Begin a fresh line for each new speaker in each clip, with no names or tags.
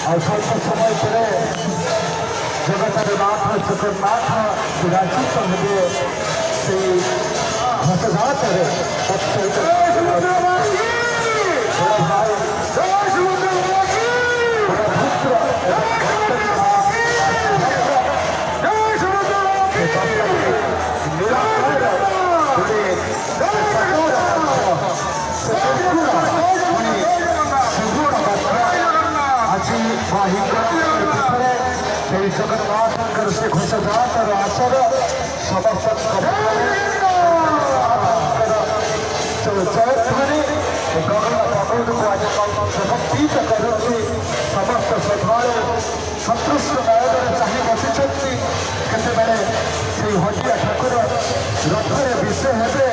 और ಸ್ವಲ್ಪ समय पर जगतर नाथ जगन्नाथ विराजित होंगे से घटघाट जगन्नाथ से घोषजात आसर समस्त जयध्वनि गगन पवन को आज प्रकटित करुच्ची समस्त श्रद्धालु सतृष्ट नयन चाहे बसी केतबेले से हटिया ठाकुर रथरे विषे हे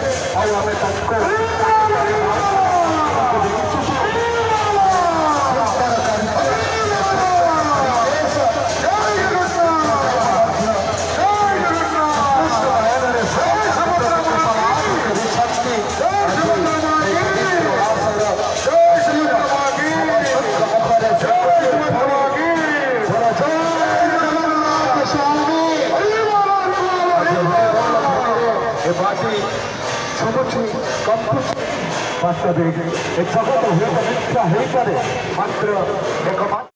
वास्तविक एक जगत हुए तो मिथ्या हो पारे मात्र एक